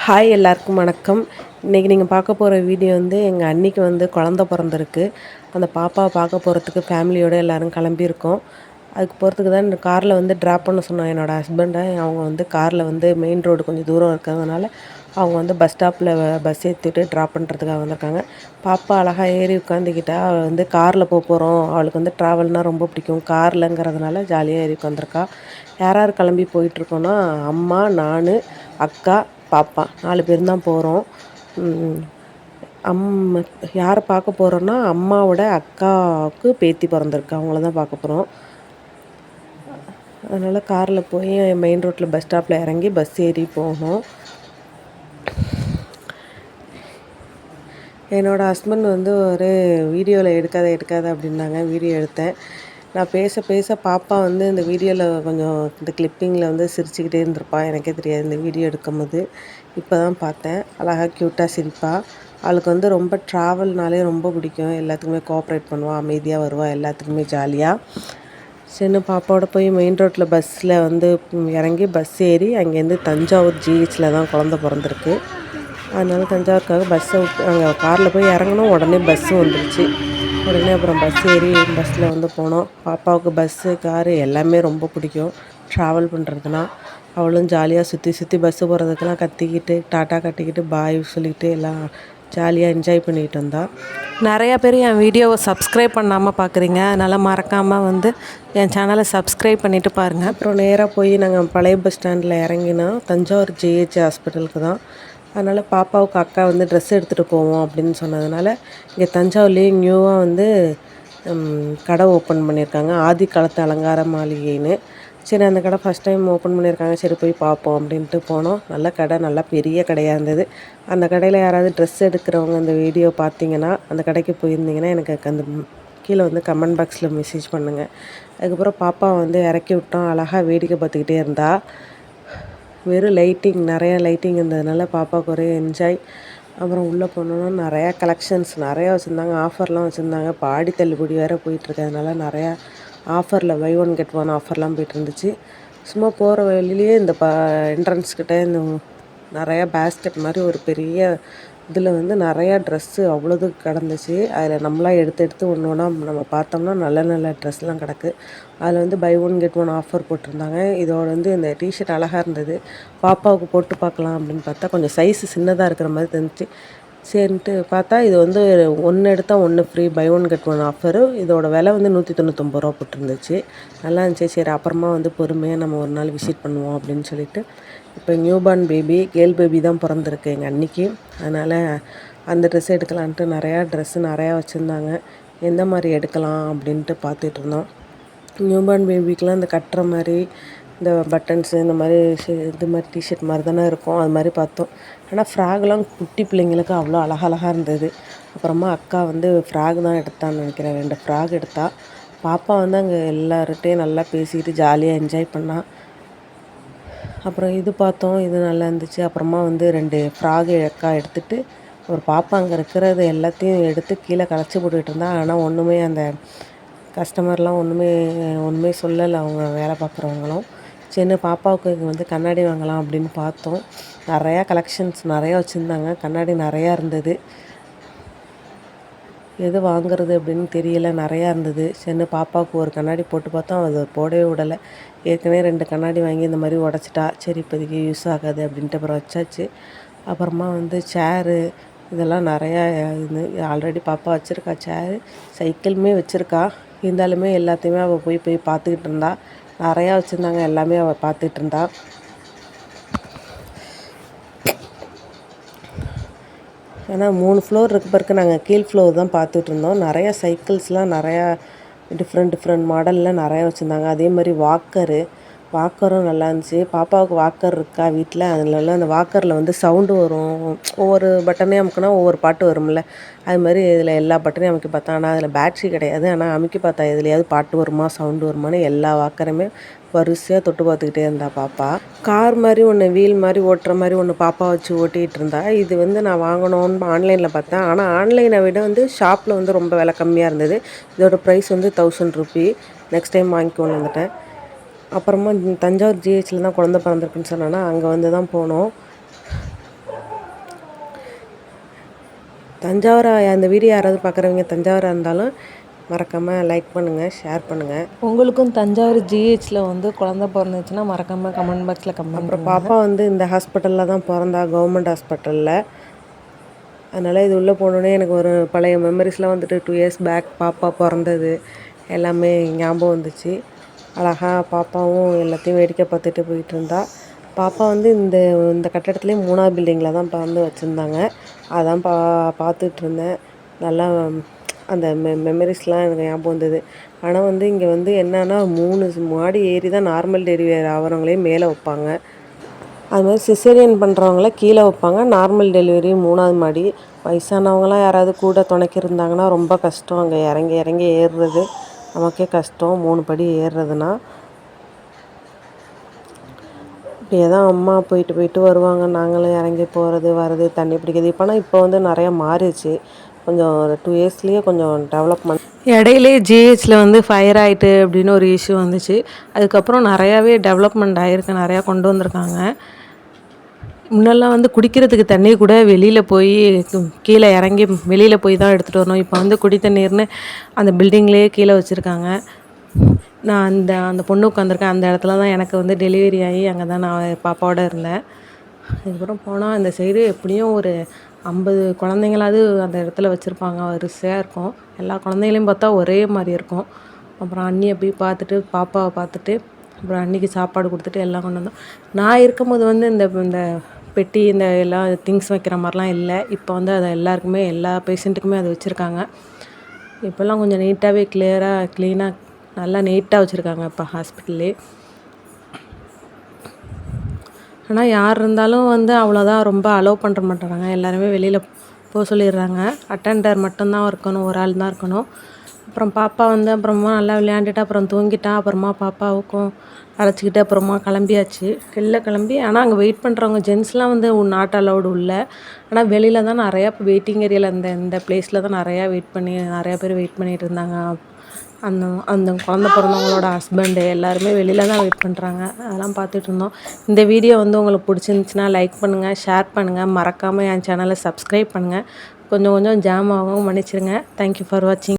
Hi எல்லாருக்கும் வணக்கம். இன்றைக்கி நீங்கள் பார்க்க போகிற வீடியோ வந்து எங்கள் அண்ணிக்கு வந்து குழந்த பிறந்திருக்கு. அந்த பாப்பாவை பார்க்க போகிறதுக்கு ஃபேமிலியோடு எல்லோரும் கிளம்பியிருக்கோம். அதுக்கு போகிறதுக்கு தான் இந்த காரில் வந்து ட்ராப் பண்ண சொன்னோம் என்னோடய ஹஸ்பண்டை. அவங்க வந்து காரில் வந்து மெயின் ரோடு கொஞ்சம் தூரம் இருக்கிறதுனால அவங்க வந்து பஸ் ஸ்டாப்பில் பஸ் ஏற்றிட்டு ட்ராப் பண்ணுறதுக்காக வந்திருக்காங்க. பாப்பா அழகாக ஏறி உட்காந்துக்கிட்டா. அவள் வந்து காரில் போகிறோம், அவளுக்கு வந்து ட்ராவல்னால் ரொம்ப பிடிக்கும், கார்லங்கிறதுனால ஜாலியாக ஏறி உட்காந்துருக்கா. யார் யார் கிளம்பி போயிட்டுருக்கோன்னா அம்மா, நான், அக்கா, பாப்பா 4 பேர் தான் போகிறோம். யாரை பார்க்க போகிறோன்னா அம்மாவோட அக்காவுக்கு பேத்தி பிறந்திருக்கு, அவங்கள தான் பார்க்க போகிறோம். அதனால் காரில் போய் மெயின் ரோட்டில் பஸ் ஸ்டாப்பில் இறங்கி பஸ் ஏறி போகணும். என்னோடய ஹஸ்பண்ட் வந்து ஒரு வீடியோவில் எடுக்காத அப்படின்னாங்க. வீடியோ எடுத்தேன். நான் பேச பாப்பா வந்து இந்த வீடியோவில் கொஞ்சம் இந்த கிளிப்பிங்கில் வந்து சிரிச்சுக்கிட்டே இருந்திருப்பா. எனக்கே தெரியாது இந்த வீடியோ எடுக்கும்போது. இப்போ தான் பார்த்தேன். அழகாக க்யூட்டாக சிரிப்பா. அவளுக்கு வந்து ரொம்ப ட்ராவல்னாலே ரொம்ப பிடிக்கும். எல்லாத்துக்குமே கோஆப்ரேட் பண்ணுவாள், அமைதியாக வருவாள், எல்லாத்துக்குமே ஜாலியாக. சின்ன பாப்பாவோட போய் மெயின் ரோட்டில் பஸ்ஸில் வந்து இறங்கி பஸ் ஏறி அங்கேருந்து தஞ்சாவூர் ஜிஹெச்சில் தான் குழந்த பிறந்திருக்கு. அதனால தஞ்சாவூருக்காக பஸ்ஸை விட்டு அங்கே காரில் போய் இறங்கணும். உடனே பஸ்ஸும் வந்துடுச்சு. உடனே அப்புறம் பஸ் ஏறி பஸ்ஸில் வந்து போனோம். பாப்பாவுக்கு பஸ்ஸு, காரு எல்லாமே ரொம்ப பிடிக்கும் ட்ராவல் பண்ணுறதுனா. அவளும் ஜாலியாக சுற்றி பஸ்ஸு போகிறதுக்கெல்லாம் கத்திக்கிட்டு டாட்டா கட்டிக்கிட்டு பாய் சொல்லிவிட்டு எல்லாம் ஜாலியாக என்ஜாய் பண்ணிக்கிட்டு வந்தாள். நிறையா பேர் என் வீடியோவை சப்ஸ்கிரைப் பண்ணாமல் பார்க்குறீங்க. அதனால் மறக்காமல் வந்து என் சேனலை சப்ஸ்கிரைப் பண்ணிவிட்டு பாருங்கள். அப்புறம் நேராக போய் நாங்கள் பழைய பஸ் ஸ்டாண்டில் இறங்கினோம். தஞ்சாவூர் ஜிஹெச் ஹாஸ்பிட்டலுக்கு தான். அதனால் பாப்பாவுக்கு அக்கா வந்து ட்ரெஸ் எடுத்துகிட்டு போவோம் அப்படின்னு சொன்னதுனால இங்கே தஞ்சாவூர்லேயே நியூவாக வந்து கடை ஓப்பன் பண்ணியிருக்காங்க, ஆதி காலத்து அலங்கார மாளிகைன்னு. சரி, அந்த கடை ஃபஸ்ட் டைம் ஓப்பன் பண்ணியிருக்காங்க, சரி போய் பார்ப்போம் அப்படின்ட்டு போனோம். நல்ல கடை, நல்லா பெரிய கடையாக இருந்தது. அந்த கடையில் யாராவது ட்ரெஸ் எடுக்கிறவங்க அந்த வீடியோ பார்த்தீங்கன்னா, அந்த கடைக்கு போயிருந்தீங்கன்னா எனக்கு அந்த கீழே வந்து கமெண்ட் பாக்ஸில் மெசேஜ் பண்ணுங்கள். அதுக்கப்புறம் பாப்பாவை வந்து இறக்கி விட்டோம். அழகாக வேடிக்கை பார்த்துக்கிட்டே இருந்தால். வெறும் நிறையா லைட்டிங் இருந்ததுனால பாப்பாவுக்கு ஒரே என்ஜாய். அப்புறம் உள்ளே போனோன்னா நிறையா கலெக்ஷன்ஸ் நிறையா வச்சுருந்தாங்க, ஆஃபர்லாம் வச்சுருந்தாங்க. இப்போ ஆடி தள்ளுபடி வேறு போயிட்டுருக்கிறதுனால நிறையா ஆஃபரில் பை ஒன் கெட் ஒன் ஆஃபர்லாம் போயிட்டுருந்துச்சு. சும்மா போகிற வழியிலேயே இந்த என்ட்ரன்ஸ்கிட்ட இந்த நிறையா பேஸ்கெட் மாதிரி ஒரு பெரிய இதில் வந்து நிறையா ட்ரெஸ்ஸு அவ்வளோது கிடந்துச்சு. அதில் நம்மளாம் எடுத்து ஒன்று ஒன்றா நம்ம பார்த்தோம்னா நல்ல ட்ரெஸ்லாம் கிடக்கு. அதில் வந்து buy one get one offer போட்டிருந்தாங்க. இதோட வந்து இந்த டிஷர்ட் அழகாக இருந்தது. பாப்பாவுக்கு போட்டு பார்க்கலாம் அப்படின்னு பார்த்தா கொஞ்சம் சைஸு சின்னதாக இருக்கிற மாதிரி தெரிஞ்சிச்சு. சரின்ட்டு பார்த்தா இது வந்து ஒன்று எடுத்தால் ஒன்று free, buy one get one offer. இதோட விலை வந்து 199 ரூபா போட்டிருந்துச்சு. நல்லா இருந்துச்சு. சரி, அப்புறமா வந்து பொறுமையாக நம்ம ஒரு நாள் விசிட் பண்ணுவோம் அப்படின்னு சொல்லிட்டு. இப்போ நியூபார்ன் பேபி, கேர்ள் பேபி தான் பிறந்திருக்கு எங்கள் அன்னிக்கு. அதனால் அந்த ட்ரெஸ் எடுக்கலான்ட்டு நிறையா வச்சுருந்தாங்க. எந்த மாதிரி எடுக்கலாம் அப்படின்ட்டு பார்த்துட்ருந்தோம். நியூபார்ன் பேபிக்கெலாம் இந்த கட்டுற மாதிரி இந்த பட்டன்ஸு இந்த மாதிரி இது மாதிரி டிஷர்ட் மாதிரி தானே இருக்கும், அது மாதிரி பார்த்தோம். ஆனால் ஃப்ராக்லாம் குட்டி பிள்ளைங்களுக்கு அவ்வளோ அழகாக இருந்தது. அப்புறமா அக்கா வந்து ஃப்ராக் தான் எடுத்தான்னு நினைக்கிறேன், 2 ஃப்ராக் எடுத்தா. பாப்பா வந்து அங்கே எல்லார்கிட்டையும் நல்லா பேசிக்கிட்டு ஜாலியாக என்ஜாய் பண்ணால். அப்புறம் இது பார்த்தோம், இது நல்லா இருந்துச்சு. அப்புறமா வந்து 2 ஃப்ராகு அக்கா எடுத்துகிட்டு ஒரு பாப்பா அங்கே இருக்கிறது எல்லாத்தையும் எடுத்து கீழே கலைச்சி போட்டுக்கிட்டு இருந்தா. ஆனால் ஒன்றுமே அந்த கஸ்டமர்லாம் ஒன்றுமே சொல்லலை, அவங்க வேலை பார்க்குறவங்களும். சின்ன பாப்பாவுக்கு வந்து கண்ணாடி வாங்கலாம் அப்படின்னு பார்த்தோம். நிறையா கலெக்ஷன்ஸ் நிறையா வச்சுருந்தாங்க, கண்ணாடி நிறையா இருந்தது. எது வாங்குறது அப்படின்னு தெரியல, நிறையா இருந்தது. சின்ன பாப்பாவுக்கு ஒரு கண்ணாடி போட்டு பார்த்தோம், அது போடவே விடலை. ஏற்கனவே 2 கண்ணாடி வாங்கி இந்த மாதிரி உடச்சிட்டா. சரி, இப்போதைக்கு யூஸ் ஆகாது அப்படின்ட்டு அப்புறம் வச்சாச்சு. அப்புறமா வந்து சேரு இதெல்லாம் நிறையா இது ஆல்ரெடி பாப்பா வச்சுருக்கா. சேரு, சைக்கிளுமே வச்சுருக்கா. இருந்தாலுமே எல்லாத்தையுமே அவள் போய் பார்த்துக்கிட்டு இருந்தா. நிறையா வச்சுருந்தாங்க, எல்லாமே அவள் பார்த்துட்டு இருந்தா. ஆனால் 3 ஃப்ளோர் இருக்க பிறகு நாங்கள் கீழ் ஃப்ளோர் தான் பார்த்துட்டு இருந்தோம். நிறையா சைக்கிள்ஸ்லாம் நிறையா டிஃப்ரெண்ட் மாடலில் நிறையா வச்சுருந்தாங்க. அதே மாதிரி வாக்கரும் நல்லா இருந்துச்சு. பாப்பாவுக்கு வாக்கர் இருக்கா வீட்டில். அதிலலாம் அந்த வாக்கரில் வந்து சவுண்டு வரும். ஒவ்வொரு பட்டனையும் அமுக்குனா ஒவ்வொரு பாட்டு வரும்ல, அது மாதிரி இதில் எல்லா பட்டனையும் அமுக்கி பார்த்தா. ஆனால் அதில் பேட்ரி கிடையாது. ஆனால் அமுக்கி பார்த்தா எதுலையாவது பாட்டு வருமா, சவுண்டு வருமானு எல்லா வாக்கருமே வரிசையாக தொட்டு பார்த்துக்கிட்டே இருந்தா பாப்பா. கார் மாதிரி ஒன்று, வீல் மாதிரி ஓட்டுற மாதிரி ஒன்று பாப்பா வச்சு ஓட்டிகிட்டு இருந்தா. இது வந்து நான் வாங்கணும்னு ஆன்லைனில் பார்த்தேன். ஆனால் ஆன்லைனை விட வந்து ஷாப்பில் வந்து ரொம்ப விலை கம்மியாக இருந்தது. இதோட ப்ரைஸ் வந்து 1000 ரூபி. நெக்ஸ்ட் டைம் வாங்கிக்கோன்னு வந்துட்டேன். அப்புறமா தஞ்சாவூர் ஜிஹெச்சில் தான் குழந்த பிறந்திருக்குன்னு சொன்னேன்னா அங்கே வந்து தான் போனோம். தஞ்சாவூர் அந்த வீடியோ யாராவது பார்க்குறவங்க தஞ்சாவூராக இருந்தாலும் மறக்காமல் லைக் பண்ணுங்கள், ஷேர் பண்ணுங்கள். உங்களுக்கும் தஞ்சாவூர் ஜிஹெச்சில் வந்து குழந்த பிறந்துச்சுன்னா மறக்காமல் கமெண்ட் பாக்ஸில் கமெண்ட் அப்புறம் பாப்பா வந்து இந்த ஹாஸ்பிட்டலில் தான் பிறந்தா, கவர்மெண்ட் ஹாஸ்பிட்டலில். அதனால் இது உள்ளே போனோடனே எனக்கு ஒரு பழைய மெமரிஸ்லாம் வந்துட்டு 2 இயர்ஸ் பேக் பாப்பா பிறந்தது எல்லாமே ஞாபகம் வந்துச்சு. அழகாக பாப்பாவும் எல்லாத்தையும் வேடிக்கை பார்த்துட்டு போயிட்டு இருந்தா. பாப்பா வந்து இந்த இந்த கட்டடத்துலேயே 3வது பில்டிங்கில் தான் வந்து வச்சுருந்தாங்க. அதான் பார்த்துட்டு இருந்தேன். நல்லா அந்த மெமரிஸ்லாம் எனக்கு ஞாபகம் வந்தது. ஆனால் வந்து இங்கே வந்து என்னன்னா 3 மாடி ஏறி தான் நார்மல் டெலிவரி ஆகிறவங்களையும் மேலே வைப்பாங்க. அது மாதிரி சிசேரியன் பண்ணுறவங்கள கீழே வைப்பாங்க. நார்மல் டெலிவரி 3வது மாடி. வயசானவங்களாம் யாராவது கூட துணைக்கு இருந்தாங்கன்னா ரொம்ப கஷ்டம். அங்கே இறங்கி இறங்கி ஏறுறது நமக்கே கஷ்டம், 3 படி ஏறுறதுனா. இப்படியே தான் அம்மா போயிட்டு போயிட்டு வருவாங்க. நாங்களும் இறங்கி போகிறது வர்றது, தண்ணி பிடிக்கிறது. இப்போ வந்து நிறையா மாறிடுச்சு. கொஞ்சம் 2 இயர்ஸ்லேயே கொஞ்சம் டெவலப்மெண்ட். இடையிலே ஜிஹெச்சில் வந்து ஃபயர் ஆகிட்டு அப்படின்னு ஒரு இஷ்யூ வந்துச்சு. அதுக்கப்புறம் நிறையாவே டெவலப்மெண்ட் ஆகிருக்கு, நிறையா கொண்டு வந்திருக்காங்க. முன்னெல்லாம் வந்து குடிக்கிறதுக்கு தண்ணி கூட வெளியில் போய் கீழே இறங்கி வெளியில் போய் தான் எடுத்துகிட்டு வரணும். இப்போ வந்து குடி தண்ணீர்னு அந்த பில்டிங்லேயே கீழே வச்சுருக்காங்க. நான் அந்த பொண்ணு உட்காந்துருக்கேன், அந்த இடத்துல தான் எனக்கு வந்து டெலிவரி ஆகி அங்கே தான் நான் பாப்பாவோட இருந்தேன். அதுக்கப்புறம் போனால் அந்த சைடு எப்படியும் ஒரு 50 குழந்தைங்களாவது அந்த இடத்துல வச்சுருப்பாங்க, வரிசையாக இருக்கும். எல்லா குழந்தைங்களையும் பார்த்தா ஒரே மாதிரி இருக்கும். அப்புறம் அண்ணியை போய் பார்த்துட்டு பாப்பாவை பார்த்துட்டு அப்புறம் அன்னிக்கு சாப்பாடு கொடுத்துட்டு எல்லாம் கொண்டு வந்தோம். நான் இருக்கும்போது வந்து இந்த பெட்டி இந்த எல்லா திங்ஸ் வைக்கிற மாதிரிலாம் இல்லை. இப்போ வந்து அதை எல்லாருக்குமே எல்லா பேஷண்ட்டுக்குமே அது வச்சுருக்காங்க. இப்போல்லாம் கொஞ்சம் நீட்டாகவே க்ளீனாக நல்லா நீட்டாக வச்சுருக்காங்க இப்போ ஹாஸ்பிட்டல்லே. ஆனால் யார் இருந்தாலும் வந்து அவ்வளோதான் ரொம்ப அலோவ் பண்ணுற மாட்டேறாங்க. எல்லாருமே வெளியில் போக சொல்லிடுறாங்க. அட்டெண்டர் மட்டும்தான் இருக்கணும், ஒரு ஆள் தான் இருக்கணும். அப்புறம் பாப்பா வந்து அப்புறமா நல்லா விளையாண்டுட்டு அப்புறம் தூங்கிட்டா. அப்புறமா பாப்பாவுக்கும் அழைச்சிக்கிட்டு அப்புறமா கிளம்பியாச்சு. கிளம்பி ஆனால் அங்கே வெயிட் பண்ணுறவங்க ஜென்ஸ்லாம் வந்து நாட் அலௌடு உள்ள. ஆனால் வெளியில் தான் நிறையா வெயிட்டிங் ஏரியாவில் இந்த பிளேஸில் தான் நிறையா பேர் வெயிட் பண்ணிகிட்டு இருந்தாங்க. அந்த குழந்த பிறந்தவங்களோட ஹஸ்பண்டு எல்லாருமே வெளியில் தான் வெயிட் பண்ணுறாங்க. அதெல்லாம் பார்த்துட்டு இருந்தோம். இந்த வீடியோ வந்து உங்களுக்கு பிடிச்சிருந்துச்சின்னா லைக் பண்ணுங்கள், ஷேர் பண்ணுங்கள், மறக்காமல் என் சேனலை சப்ஸ்கிரைப் பண்ணுங்கள். கொஞ்சம் ஜாம் ஆகும், மன்னிச்சிடுங்க. தேங்க்யூ ஃபார் வாட்சிங்.